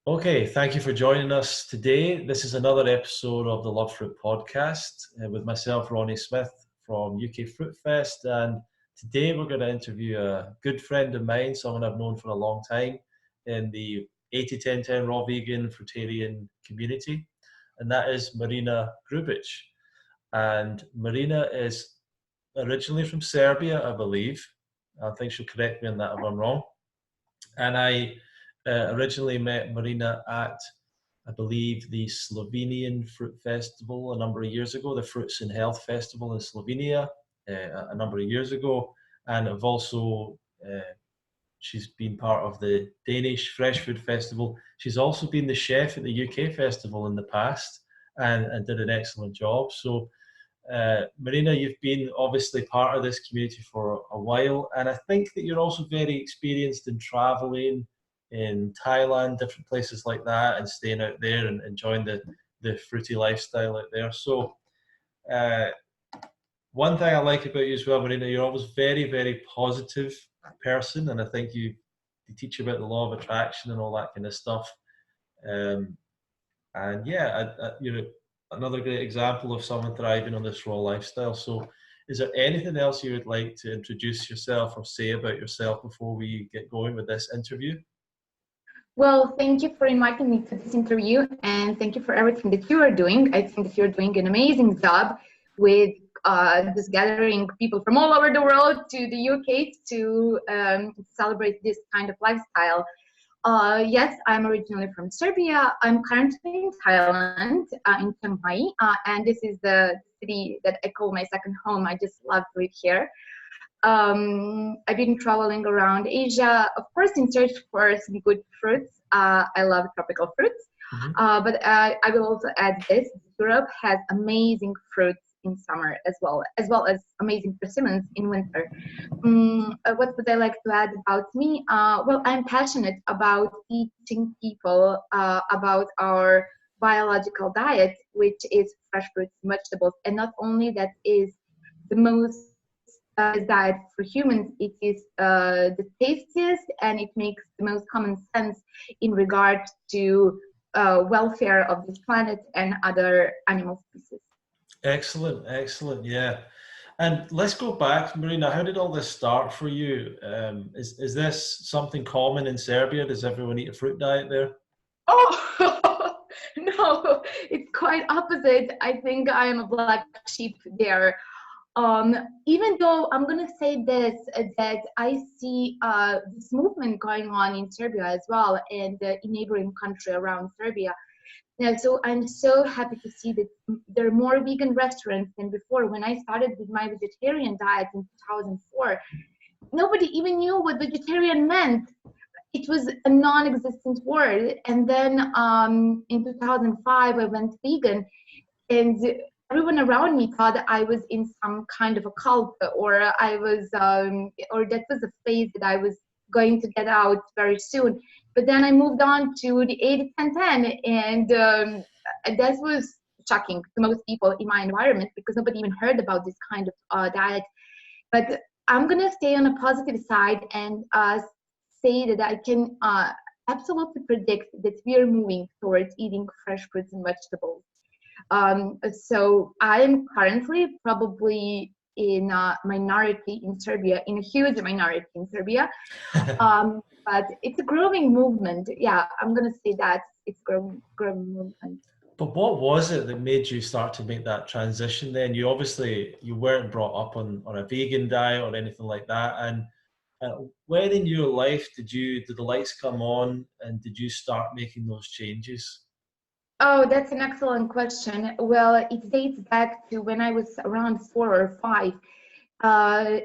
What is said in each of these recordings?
Okay, thank you for joining us today. This is another episode of the Love Fruit podcast with myself, Ronnie Smith from UK Fruitfest. And today we're going to interview a good friend of mine, someone I've known for a long time in the 80-10-10 raw vegan fruitarian community, and that is Marina Grubic. And Marina is originally from Serbia, I believe. I think she'll correct me on that if I'm wrong. And I originally met Marina at, I believe, the Slovenian Fruit Festival a number of years ago, the Fruits and Health Festival in Slovenia a number of years ago. And I've also, she's been part of the Danish Fresh Food Festival. She's also been the chef at the UK Festival in the past and did an excellent job. So Marina, you've been obviously part of this community for a while, and I think that you're also very experienced in traveling in Thailand, different places like that, and staying out there and enjoying the fruity lifestyle out there. So, uh, one thing I like about you as well, Marina, you're always very, very positive person, and I think you teach about the law of attraction and all that kind of stuff. Um, and yeah, you're another great example of someone thriving on this raw lifestyle. So, is there anything else you would like to introduce yourself or say about yourself before we get going with this interview? Well, thank you for inviting me to this interview, and thank you for everything that you are doing. I think that you're doing an amazing job with just gathering people from all over the world to the UK to celebrate this kind of lifestyle. Yes, I'm originally from Serbia. I'm currently in Thailand, in Chiang Mai, and this is the city that I call my second home. I just love to live here. I've been traveling around Asia, of course, in search for some good fruits. I love tropical fruits, but I will also add this: Europe has amazing fruits in summer as well as amazing persimmons in winter. What would I like to add about me? Well, I'm passionate about teaching people about our biological diet, which is fresh fruits and vegetables, and not only that is the most diet for humans, it is the tastiest and it makes the most common sense in regard to welfare of this planet and other animal species. Excellent, excellent, yeah. And let's go back, Marina. How did all this start for you? Is this something common in Serbia? Does everyone eat a fruit diet there? Oh no, it's quite opposite. I think I am a black sheep there. Even though I'm gonna say this, that I see this movement going on in Serbia as well, and in neighboring country around Serbia. Yeah, so I'm so happy to see that there are more vegan restaurants than before. When I started with my vegetarian diet in 2004, nobody even knew what vegetarian meant. It was a non-existent word. And then in 2005, I went vegan, and everyone around me thought I was in some kind of a cult, or I was, or that was a phase that I was going to get out very soon. But then I moved on to the 80-10-10, and that was shocking to most people in my environment because nobody even heard about this kind of diet. But I'm gonna stay on a positive side and say that I can absolutely predict that we are moving towards eating fresh fruits and vegetables. So I am currently probably in a minority in Serbia, in a huge minority in Serbia. But it's a growing movement. Yeah, I'm gonna say that it's growing movement. But what was it that made you start to make that transition then? You weren't brought up on a vegan diet or anything like that. And when in your life did the lights come on and did you start making those changes? Oh, that's an excellent question. Well, it dates back to when I was around 4 or 5. Uh,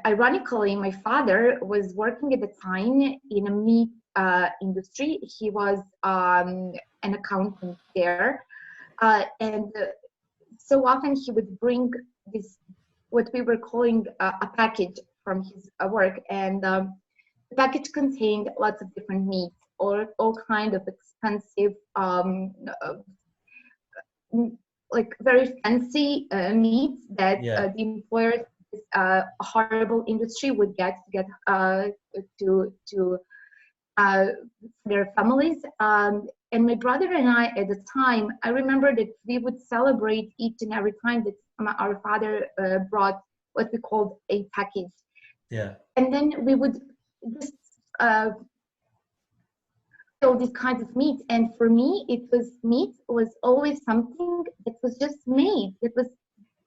Ironically, my father was working at the time in a meat industry. He was an accountant there, and so often he would bring this, what we were calling a package from his work, and the package contained lots of different meats, all kind of expensive, like very fancy meats that Yeah. the employers, a horrible industry would get to their families. And my brother and I, at the time, I remember that we would celebrate each and every time that our father brought what we called a package. Yeah. And then we would just all these kinds of meat. And for me, meat was always something that was just made. It was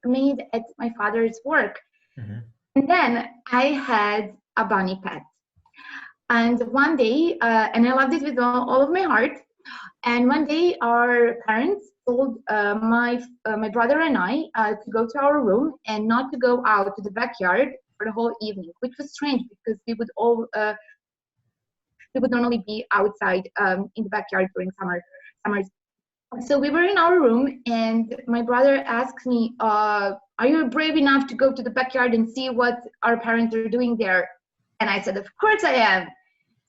made at my father's work. Mm-hmm. And then I had a bunny pet. And one day, and I loved it with all of my heart. And one day, our parents told my brother and I to go to our room and not to go out to the backyard for the whole evening, which was strange because we would normally be outside in the backyard during summers. So we were in our room, and my brother asked me, "Are you brave enough to go to the backyard and see what our parents are doing there?" And I said, "Of course I am."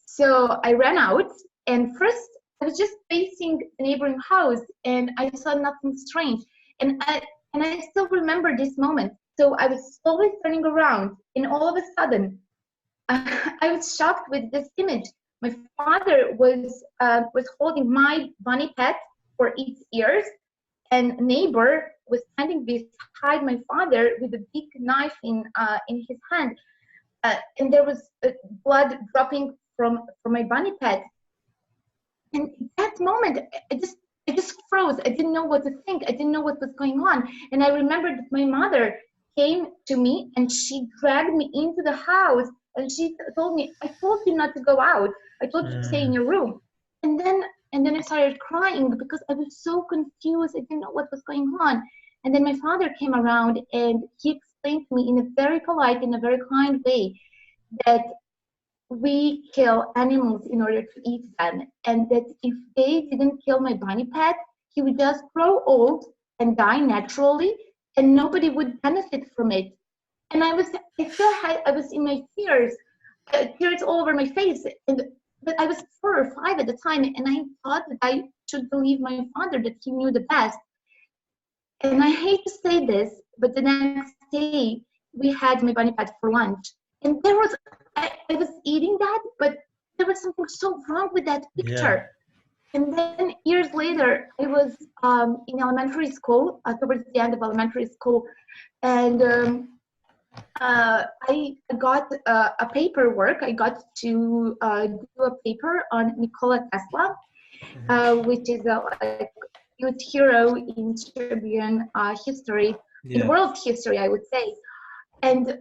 So I ran out, and first I was just facing the neighboring house, and I saw nothing strange. And I still remember this moment. So I was slowly turning around, and all of a sudden, I was shocked with this image. My father was holding my bunny pet for its ears, and a neighbor was standing beside my father with a big knife in his hand, and there was blood dropping from my bunny pet. And at that moment, I just froze. I didn't know what to think. I didn't know what was going on. And I remembered that my mother came to me and she dragged me into the house, and she told me, "I told you not to go out. I told you to stay in your room." And then I started crying because I was so confused. I didn't know what was going on. And then my father came around and he explained to me in a very polite, in a very kind way, that we kill animals in order to eat them, and that if they didn't kill my bunny pet, he would just grow old and die naturally, and nobody would benefit from it. And I was in my tears, tears all over my face, but I was 4 or 5 at the time, and I thought that I should believe my father, that he knew the best. And I hate to say this, but the next day we had my bunny pet for lunch, and I was eating that, but there was something so wrong with that picture. Yeah. And then years later, I was in elementary school, towards the end of elementary school, and I got a paperwork. I got to do a paper on Nikola Tesla, which is a huge hero in Serbian history, in world history, I would say. And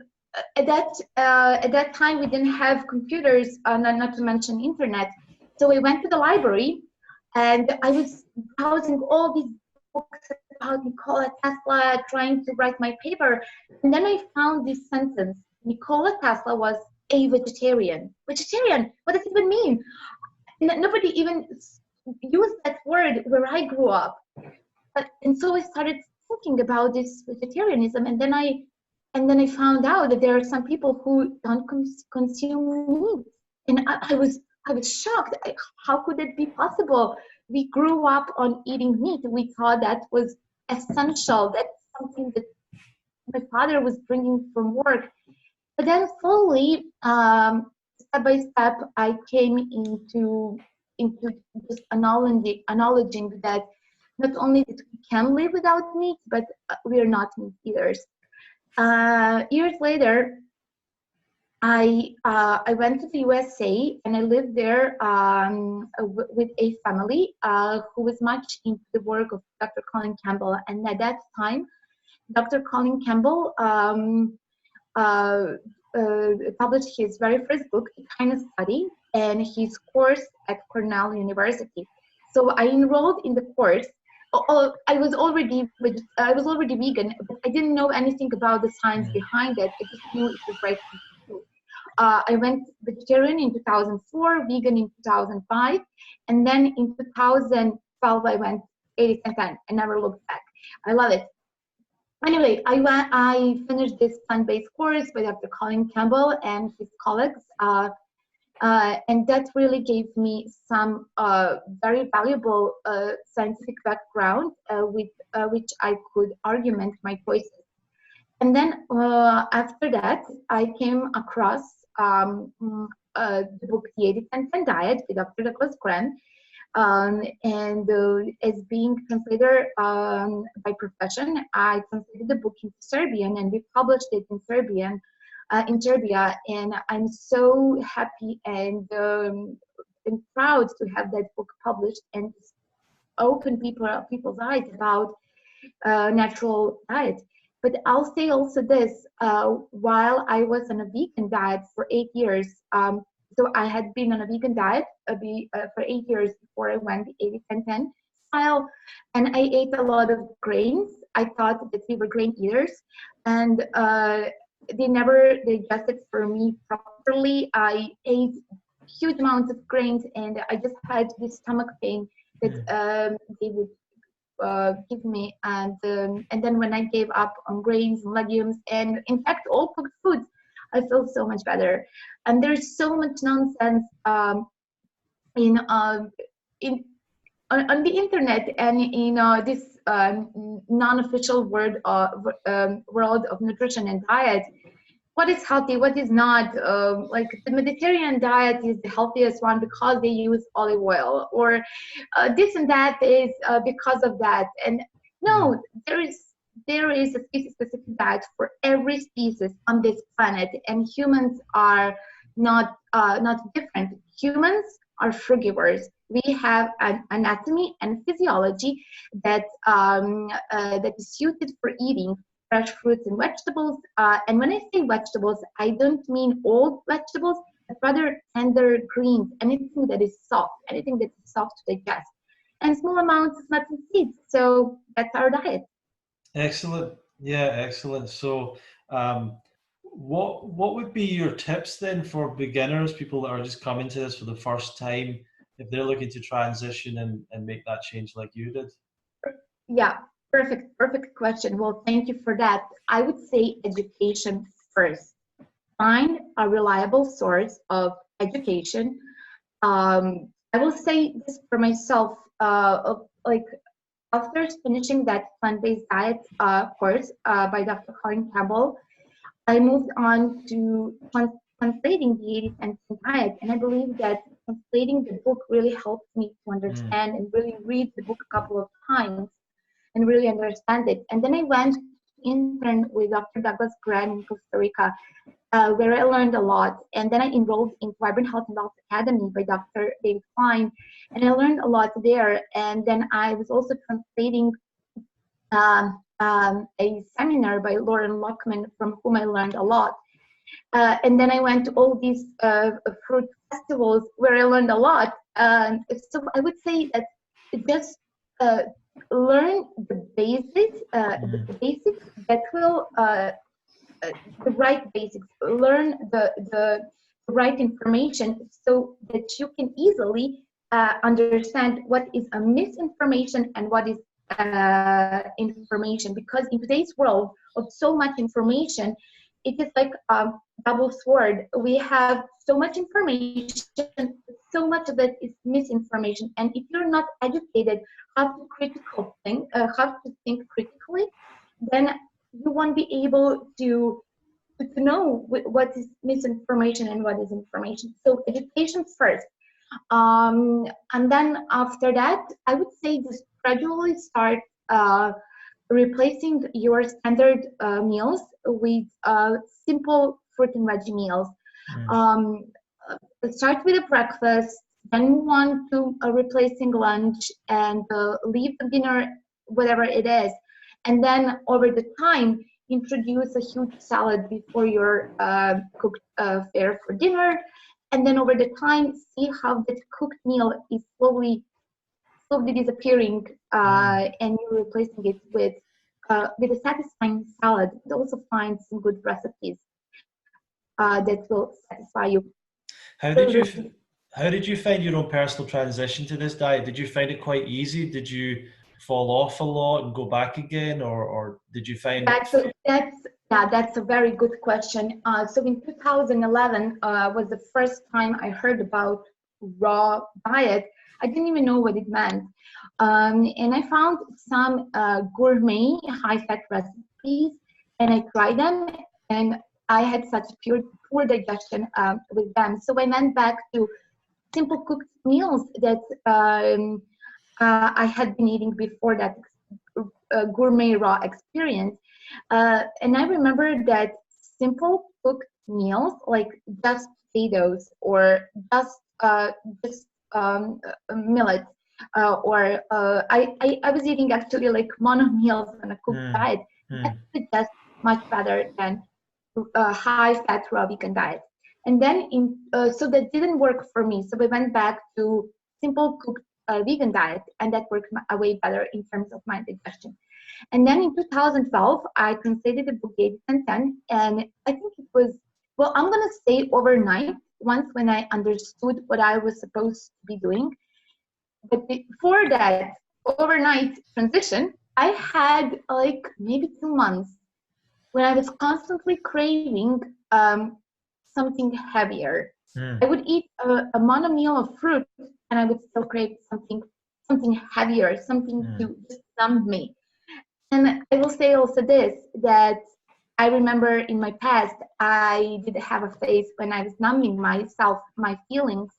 at that time, we didn't have computers, not to mention internet. So I went to the library, and I was browsing all these books about Nikola Tesla, trying to write my paper. And then I found this sentence: Nikola Tesla was a vegetarian. Vegetarian? What does it even mean? Nobody even used that word where I grew up. And so I started thinking about this vegetarianism, and then I found out that there are some people who don't consume meat, and I was shocked. How could that be possible? We grew up on eating meat. We thought that was essential. That's something that my father was bringing from work. But then slowly, step by step, I came into just acknowledging that not only that we can live without meat, but we are not meat eaters. Years later, I went to the USA, and I lived there with a family who was much into the work of Dr. Colin Campbell. And at that time, Dr. Colin Campbell published his very first book, A Kind of Study, and his course at Cornell University. So I enrolled in the course. I was already vegan, but I didn't know anything about the science behind it. I just knew it was right to do. I went vegetarian in 2004, vegan in 2005, and then in 2012 I went 80-10. I never looked back. I love it. Anyway, I finished this plant-based course by Dr. Colin Campbell and his colleagues. And that really gave me some very valuable scientific background with which I could argument my choices. And then after that, I came across the book The 80-10-10 Diet by Dr. Douglas Graham, and as being translator by profession, I translated the book into Serbian, and we published it in Serbian in Serbia. And I'm so happy and proud to have that book published and open people's eyes about natural diet. But I'll say also this: while I was on a vegan diet for 8 years, so I had been on a vegan diet for 8 years before I went the 80-10-10 style, and I ate a lot of grains. I thought that we were grain eaters, and they never digested for me properly. I ate huge amounts of grains, and I just had this stomach pain that they would give me, and then when I gave up on grains and legumes, and in fact all cooked foods, I feel so much better. And there's so much nonsense in on the internet and in this non-official world of nutrition and diet. What is healthy, what is not. Like the Mediterranean diet is the healthiest one because they use olive oil, or this and that is because of that. And no, there is a species-specific diet for every species on this planet, and humans are not different. Humans are frugivores. We have an anatomy and physiology that is suited for eating fresh fruits and vegetables. And when I say vegetables, I don't mean all vegetables, but rather tender greens, anything that is soft, anything that is soft to digest, and small amounts of nuts and seeds. So that's our diet. Excellent. Yeah, excellent. So, what would be your tips then for beginners, people that are just coming to this for the first time, if they're looking to transition and make that change like you did? Yeah, perfect question. Well, thank you for that. I would say education first. Find a reliable source of education. I will say this for myself, like after finishing that plant-based diet course by Dr. Colin Campbell, I moved on to translating the 80-10-10 diet, and I believe that translating the book really helped me to understand and really read the book a couple of times and really understand it. And then I went to intern with Dr. Douglas Graham in Costa Rica, where I learned a lot. And then I enrolled in Vibrant Health and Wealth Academy by Dr. David Klein, and I learned a lot there. And then I was also translating a seminar by Lauren Lockman, from whom I learned a lot. And then I went to all these fruit festivals where I learned a lot. So I would say that just learn the basics, that will the right basics. Learn the right information so that you can easily understand what is a misinformation and what is information. Because in today's world of so much information, it is like a double sword. We have so much information, so much of it is misinformation. And if you're not educated how to think critically, then you won't be able to know what is misinformation and what is information. So education first. And then after that, I would say just gradually start replacing your standard meals with simple fruit and veggie meals. Start with a breakfast, then move on to replacing lunch, and leave the dinner, whatever it is. And then over the time, introduce a huge salad before your cooked fare for dinner. And then over the time, see how that cooked meal is slowly disappearing, and you're replacing it with a satisfying salad. But also find some good recipes that will satisfy you. How did you find your own personal transition to this diet? Did you find it quite easy? Did you fall off a lot and go back again, or did you find that's a very good question. So in 2011 was the first time I heard about raw diet. I didn't even know what it meant, and I found some gourmet high-fat recipes, and I tried them, and I had such poor digestion with them. So I went back to simple cooked meals that I had been eating before that gourmet raw experience. And I remember that simple cooked meals, like just potatoes or just millet, or I was eating actually like mono meals on a cooked diet. That was just much better than high fat raw vegan diet. And then so that didn't work for me. So we went back to simple cooked vegan diet, and that worked way better in terms of my digestion. And then in 2012, I translated the book 8-10, and I think it was, well, I'm going to say overnight, once when I understood what I was supposed to be doing. But before that overnight transition, I had like maybe 2 months when I was constantly craving something heavier. I would eat a mono meal of fruit, and I would still crave something heavier, something to just numb me. And I will say also this, that I remember in my past, I did have a phase when I was numbing myself, my feelings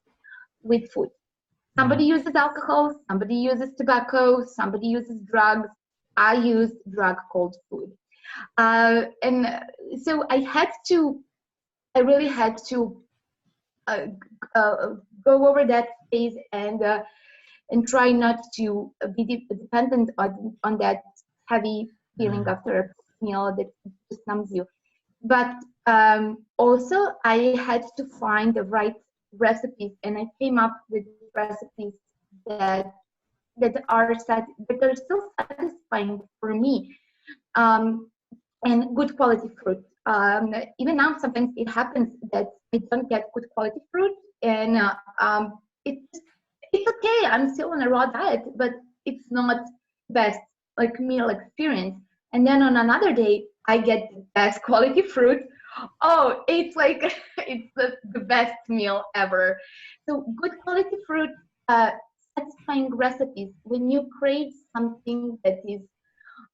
with food. Somebody uses alcohol, somebody uses tobacco, somebody uses drugs. I use drug called food. And so I really had to go over that phase and try not to be dependent on that heavy feeling after a meal that just numbs you. But also I had to find the right recipes, and I came up with recipes that are still satisfying for me, and good quality fruit. Even now, sometimes it happens that I don't get good quality fruit, and it's okay. I'm still on a raw diet, but it's not best like meal experience. And then on another day, I get the best quality fruit. Oh, it's like it's the best meal ever. So good quality fruit, satisfying recipes. When you crave something that is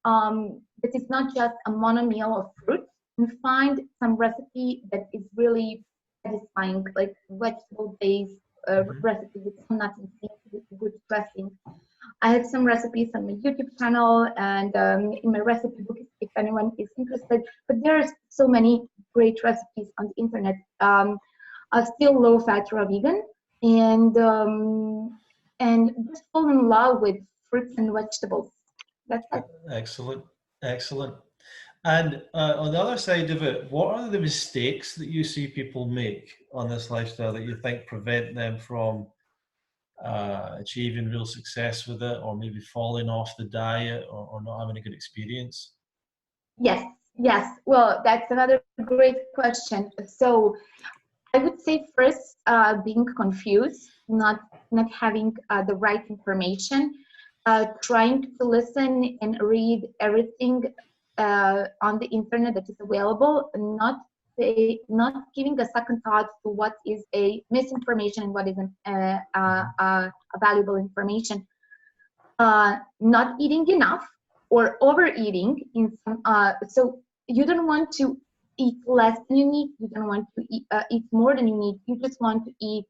not just a mono meal of fruit, and find some recipe that is really satisfying, like vegetable-based recipe with some nuts and seeds with good dressing. I have some recipes on my YouTube channel and in my recipe book if anyone is interested. But there's so many great recipes on the internet. Still low-fat raw vegan, and just fall in love with fruits and vegetables. That's it. Excellent. And on the other side of it, what are the mistakes that you see people make on this lifestyle that you think prevent them from achieving real success with it, or maybe falling off the diet, or not having a good experience? Yes. Well, that's another great question. So I would say first, being confused, not having the right information, trying to listen and read everything on the internet that is available, not giving a second thought to what is a misinformation and what is a valuable information. Not eating enough or overeating in some. So you don't want to eat less than you need. You don't want to eat more than you need. You just want to eat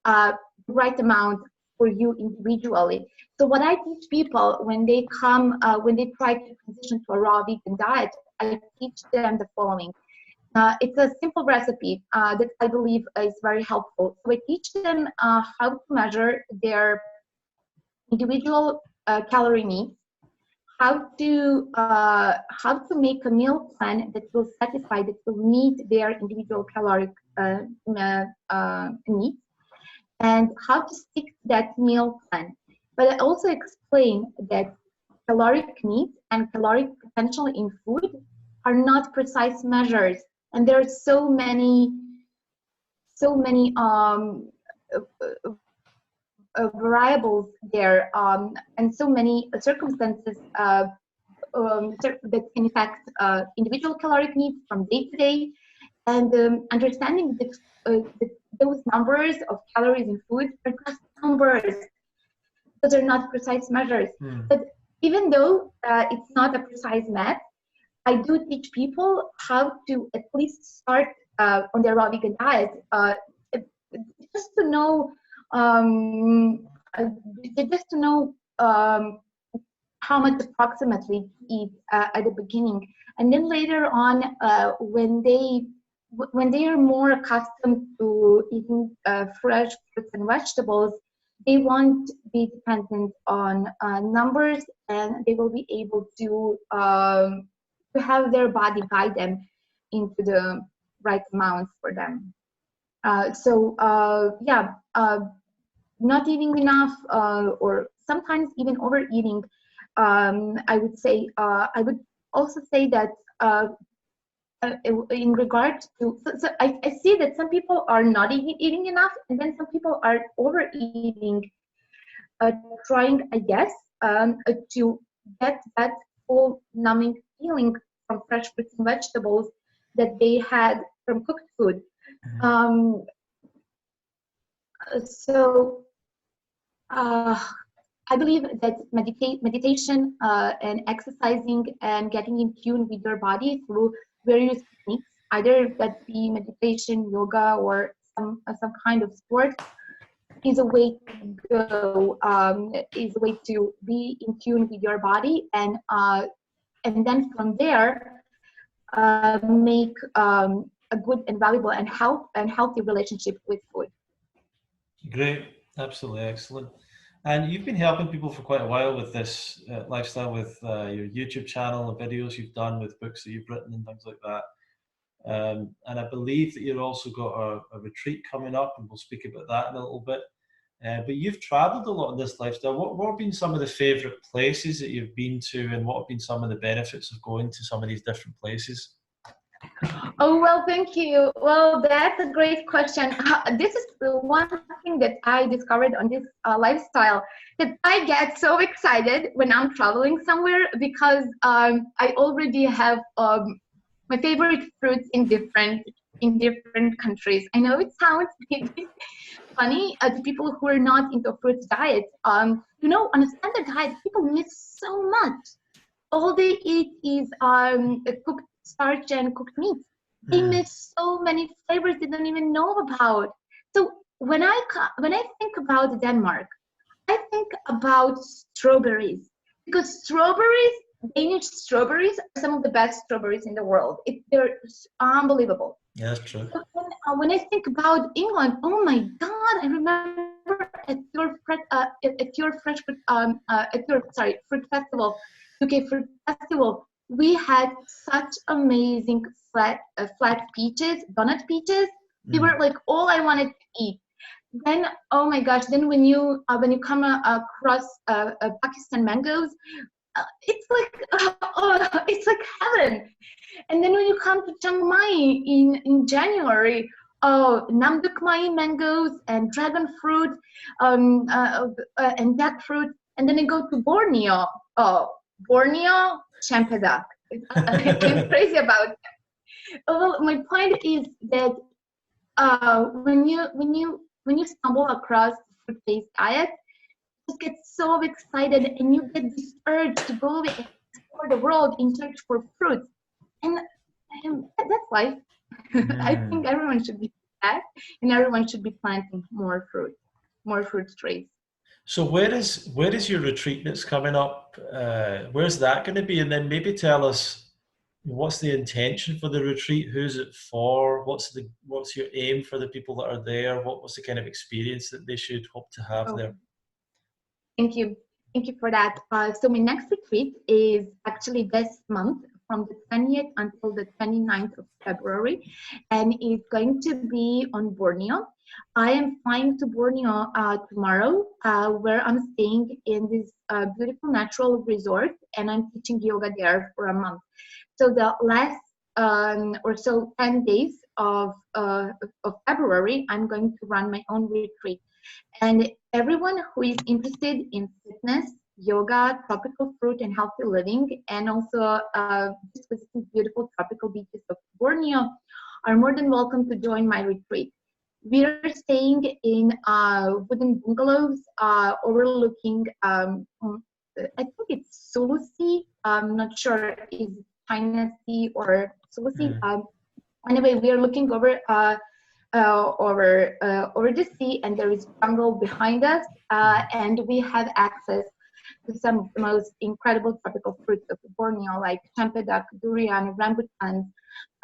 the right amount for you individually. So what I teach people when they try to transition to a raw vegan diet, I teach them the following. It's a simple recipe that I believe is very helpful. So I teach them how to measure their individual calorie needs, how to make a meal plan that will satisfy, that will meet their individual caloric needs, and how to stick to that meal plan. But I also explain that caloric needs and caloric potential in food are not precise measures, and there are so many variables there, and so many circumstances that can affect individual caloric needs from day to day, and understanding that those numbers of calories in food are just numbers. Those are not precise measures. But even though it's not a precise math, I do teach people how to at least start on their raw vegan diet, just to know, uh, just to know how much approximately to eat at the beginning, and then later on, when they are more accustomed to eating fresh fruits and vegetables, they won't be dependent on numbers, and they will be able to have their body guide them into the right amounts for them. Not eating enough, or sometimes even overeating. I would also say that in regards to, so I see that some people are not eating enough, and then some people are overeating, trying, I guess, to get that full numbing feeling from fresh fruits and vegetables that they had from cooked food. Um, so I believe that meditation and exercising and getting in tune with your body through various techniques, either that be meditation, yoga, or some kind of sport, is a way to go. Is a way to be in tune with your body, and then from there make a good and valuable and healthy relationship with food. Great, absolutely excellent. And you've been helping people for quite a while with this lifestyle, with your YouTube channel and videos you've done, with books that you've written and things like that. And I believe that you've also got a retreat coming up, and we'll speak about that in a little bit. But you've traveled a lot in this lifestyle. What have been some of the favorite places that you've been to, and what have been some of the benefits of going to some of these different places? Oh, well, thank you. Well, that's a great question. This is the one thing that I discovered on this lifestyle, that I get so excited when I'm traveling somewhere, because I already have my favorite fruits in different countries. I know it sounds maybe funny to people who are not into fruit diet. On a standard diet, people miss so much. All they eat is cooked starch and cooked meat. They miss so many flavors they don't even know about. So when I think about Denmark, I think about strawberries, because Danish strawberries, are some of the best strawberries in the world. They're unbelievable. Yeah, that's true. So when I think about England, oh my God, I remember at your fruit festival, UK Fruit Festival, we had such amazing flat peaches, donut peaches. They were like all I wanted to eat. Then, oh my gosh, then when you come across Pakistan mangoes, it's like heaven. And then when you come to Chiang Mai in January, oh, Namduk Mai mangoes and dragon fruit, and jackfruit. And then I go to Borneo. Oh, Borneo, Champedak. I'm crazy about it. Well, my point is that when you stumble across fruit-based diet, you just get so excited, and you get this urge to go and explore the world in search for fruits. And that's life. I think everyone should be that, and everyone should be planting more fruit trees. So where is your retreat that's coming up? Where's that going to be? And then maybe tell us, what's the intention for the retreat? Who's it for? What's your aim for the people that are there? What's the kind of experience that they should hope to have there? Thank you for that. So my next retreat is actually this month, from the 20th until the 29th of February, and it's going to be on Borneo. I am flying to Borneo tomorrow, where I'm staying in this beautiful natural resort, and I'm teaching yoga there for a month. So the last 10 days of February, I'm going to run my own retreat. And everyone who is interested in fitness, yoga, tropical fruit, and healthy living, and also just visiting beautiful tropical beaches of Borneo, are more than welcome to join my retreat. We are staying in wooden bungalows overlooking, I think it's Sulu Sea. I'm not sure is China Sea or Sulu Sea. Anyway, we are looking over the sea, and there is jungle behind us, and we have access to some of the most incredible tropical fruits of Borneo, like champedak, durian, rambutans.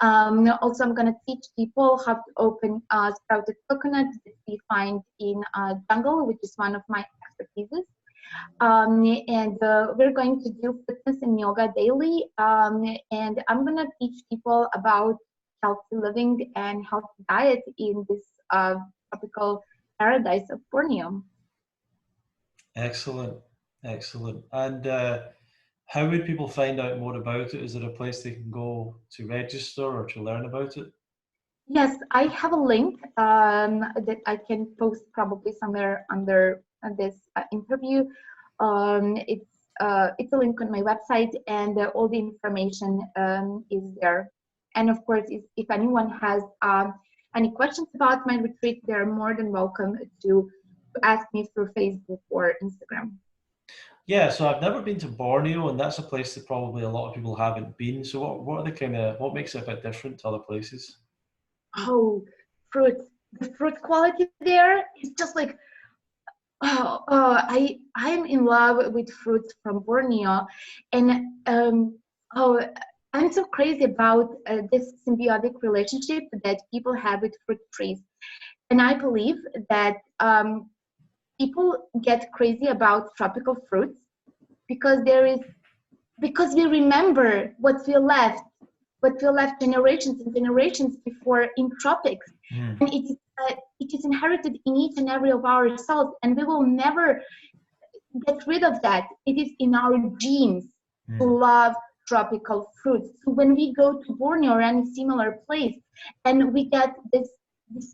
Also, I'm going to teach people how to open sprouted coconut that we find in jungle, which is one of my expertises. And we're going to do fitness and yoga daily. And I'm going to teach people about healthy living and healthy diet in this tropical paradise of Borneo. Excellent, excellent. And how would people find out more about it? Is there a place they can go to register or to learn about it? Yes, I have a link that I can post probably somewhere under this interview. It's a link on my website, and all the information is there. And of course, if anyone has any questions about my retreat, they're more than welcome to ask me through Facebook or Instagram. Yeah, so I've never been to Borneo, and that's a place that probably a lot of people haven't been. So what are the what makes it a bit different to other places? Oh, fruit. The fruit quality there is just like, I'm in love with fruits from Borneo, and I'm so crazy about this symbiotic relationship that people have with fruit trees, and I believe that people get crazy about tropical fruits because we remember what we left generations and generations before in tropics, and it is inherited in each and every of our cells, and we will never get rid of that. It is in our genes to love tropical fruits. So when we go to Borneo or any similar place, and we get this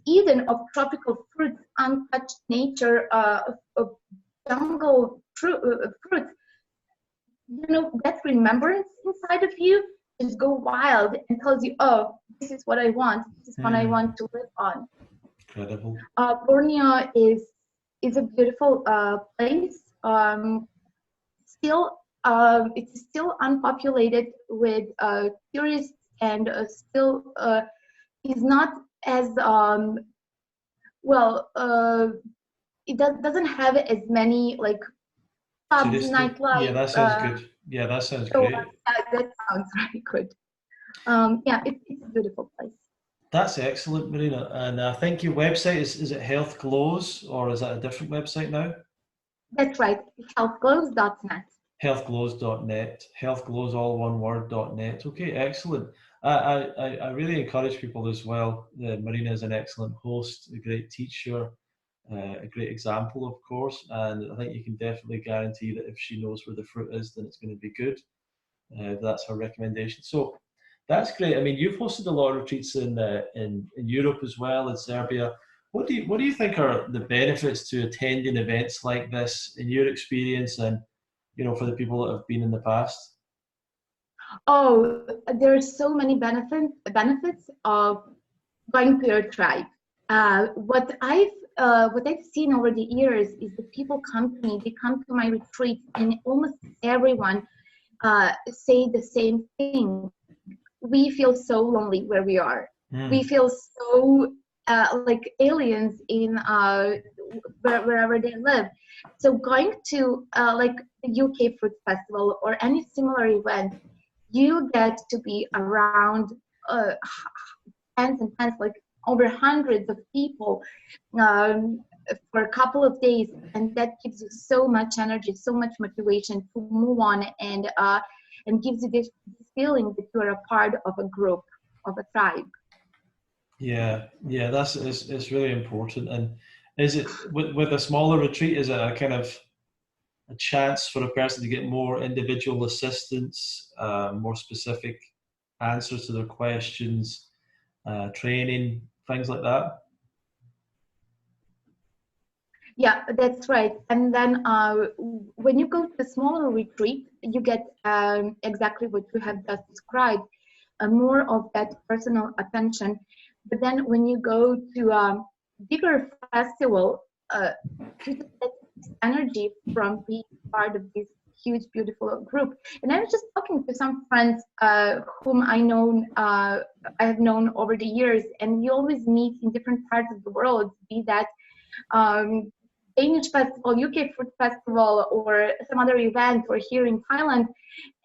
Eden of tropical fruits, untouched nature of jungle fruits, you know, that remembrance inside of you just go wild and tells you, oh, this is what I want. This is what I want to live on. Incredible. Borneo is a beautiful place. It's still unpopulated with tourists, and still is not as it doesn't have as many like pubs, nightlife. Yeah, that sounds good. Yeah, that sounds great. That sounds really good. Yeah, it's a beautiful place. That's excellent, Marina. And I think your website is it Health Glows, or is that a different website now? That's right, healthglows.net. Healthglows.net. Healthglows, all one word.net. Okay, excellent. I really encourage people as well. Marina is an excellent host, a great teacher, a great example, of course, and I think you can definitely guarantee that if she knows where the fruit is, then it's going to be good. That's her recommendation. So that's great. I mean, you've hosted a lot of retreats in Europe as well, in Serbia. What do you think are the benefits to attending events like this in your experience, and for the people that have been in the past? Oh, there are so many benefits of going to your tribe. What I've seen over the years is that people come to me, they come to my retreat, and almost everyone say the same thing. We feel so lonely where we are. We feel so like aliens in wherever they live. So going to like the UK Fruit Festival or any similar event, you get to be around tens and tens, like over hundreds of people for a couple of days, and that gives you so much energy, so much motivation to move on, and gives you this feeling that you are a part of a group, of a tribe. Yeah, it's really important. And is it with a smaller retreat? Is it a kind of a chance for a person to get more individual assistance, more specific answers to their questions, training, things like that? Yeah, that's right. And then when you go to a smaller retreat, you get exactly what you have just described, more of that personal attention. But then when you go to a bigger festival, you get energy from being part of this huge, beautiful group. And I was just talking to some friends whom I have known over the years, and we always meet in different parts of the world, be that um, Danish festival, UK Fruit Festival, or some other event, or here in Thailand,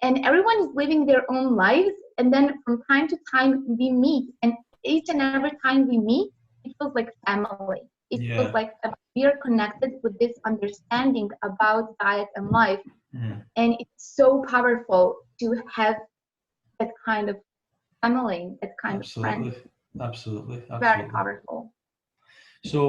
and everyone is living their own lives. And then from time to time we meet, and each and every time we meet, it feels like family. It feels Yeah. like we are connected with this understanding about diet and life. And it's so powerful to have that kind of family, that kind of friend. Absolutely. Absolutely. Very Absolutely. powerful. So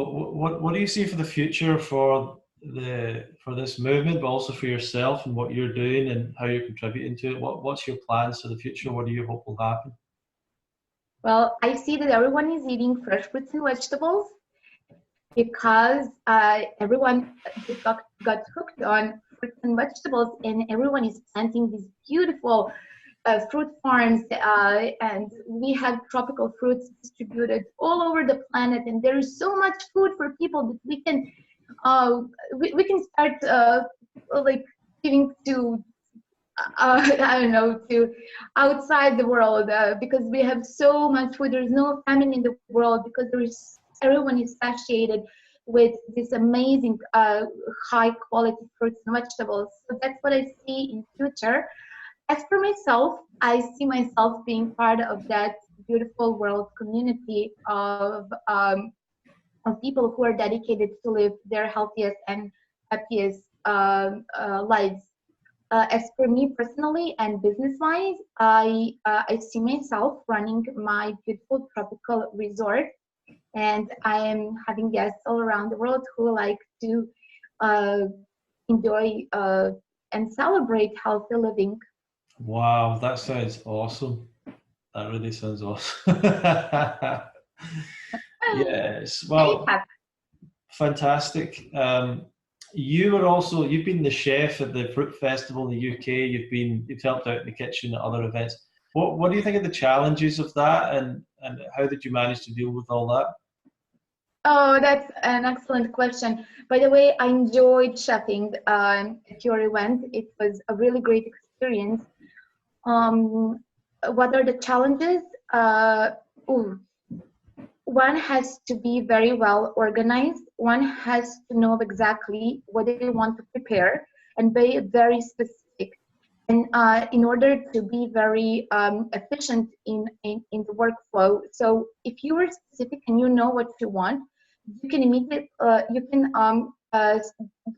what do you see for the future for this movement, but also for yourself and what you're doing and how you're contributing to it? What's your plans for the future? What do you hope will happen? Well, I see that everyone is eating fresh fruits and vegetables because everyone just got hooked on fruits and vegetables, and everyone is planting these beautiful fruit farms, and we have tropical fruits distributed all over the planet, and there is so much food for people that we can start like giving to I don't know, to outside the world, because we have so much food. There's no famine in the world because everyone is satiated with this amazing high quality fruits and vegetables. So that's what I see in future. As for myself, I see myself being part of that beautiful world community of people who are dedicated to live their healthiest and happiest lives. As for me personally and business-wise, I see myself running my beautiful tropical resort, and I am having guests all around the world who like to uh, enjoy and celebrate healthy living. Wow, that sounds awesome. That really sounds awesome. Yes, And it well, happens. fantastic. You've been the chef at the Fruit Festival in the UK. You've helped out in the kitchen at other events. What do you think of the challenges of that, and how did you manage to deal with all that? Oh, that's an excellent question. By the way, I enjoyed chefing at your event. It was a really great experience. Um, what are the challenges? Ooh, one has to be very well organized. One has to know exactly what they want to prepare and be very specific. And in order to be very efficient in the workflow. So if you are specific and you know what you want, you can immediately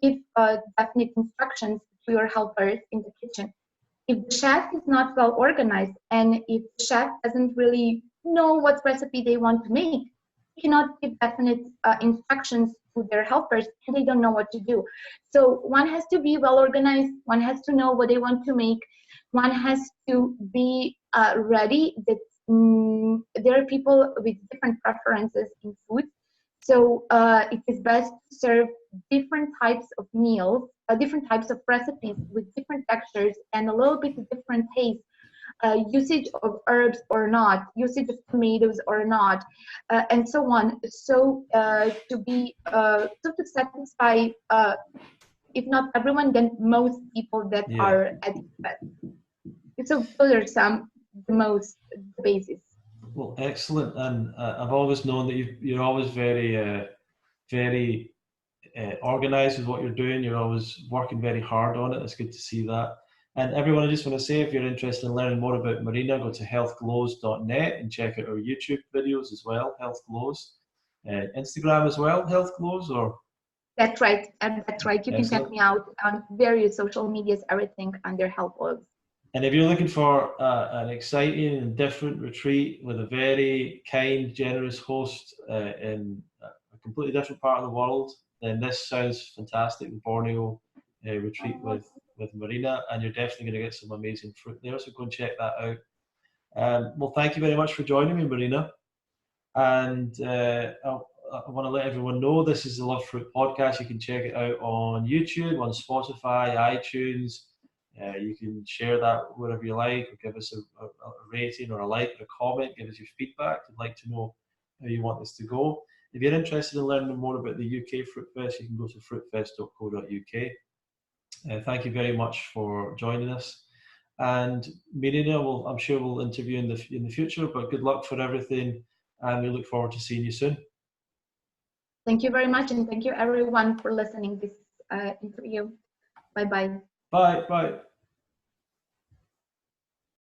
give definite instructions to your helpers in the kitchen. If the chef is not well organized, and if the chef doesn't really know what recipe they want to make, they cannot give definite instructions to their helpers, and they don't know what to do. So one has to be well organized, one has to know what they want to make, one has to be ready that there are people with different preferences in food. So it is best to serve different types of meals, different types of recipes with different textures and a little bit different taste, usage of herbs or not, usage of tomatoes or not, and so on. So to satisfy, if not everyone, then most people that Yeah. are at the event. So those are some the most basis. Well, excellent. And I've always known that you're always very organized with what you're doing. You're always working very hard on it. It's good to see that. And everyone, I just want to say, if you're interested in learning more about Marina, go to healthglows.net and check out our YouTube videos as well, Health Glows. Instagram as well, Health Glows, or? That's right, and that's right. You can check Excellent. me out on various social medias, everything under Health Blogs. And if you're looking for an exciting and different retreat with a very kind, generous host in a completely different part of the world, then this sounds fantastic. The Borneo retreat with Marina, and you're definitely going to get some amazing fruit there. So go and check that out. Well, thank you very much for joining me, Marina. And I want to let everyone know this is the Love Fruit podcast. You can check it out on YouTube, on Spotify, iTunes. You can share that wherever you like, or give us a rating or a like or a comment. Give us your feedback. I'd like to know how you want this to go. If you're interested in learning more about the UK Fruitfest, you can go to fruitfest.co.uk. Thank you very much for joining us. And Marina, I'm sure we'll interview in the future, but good luck for everything, and we look forward to seeing you soon. Thank you very much, and thank you everyone for listening this interview. Bye-bye. Bye. Bye.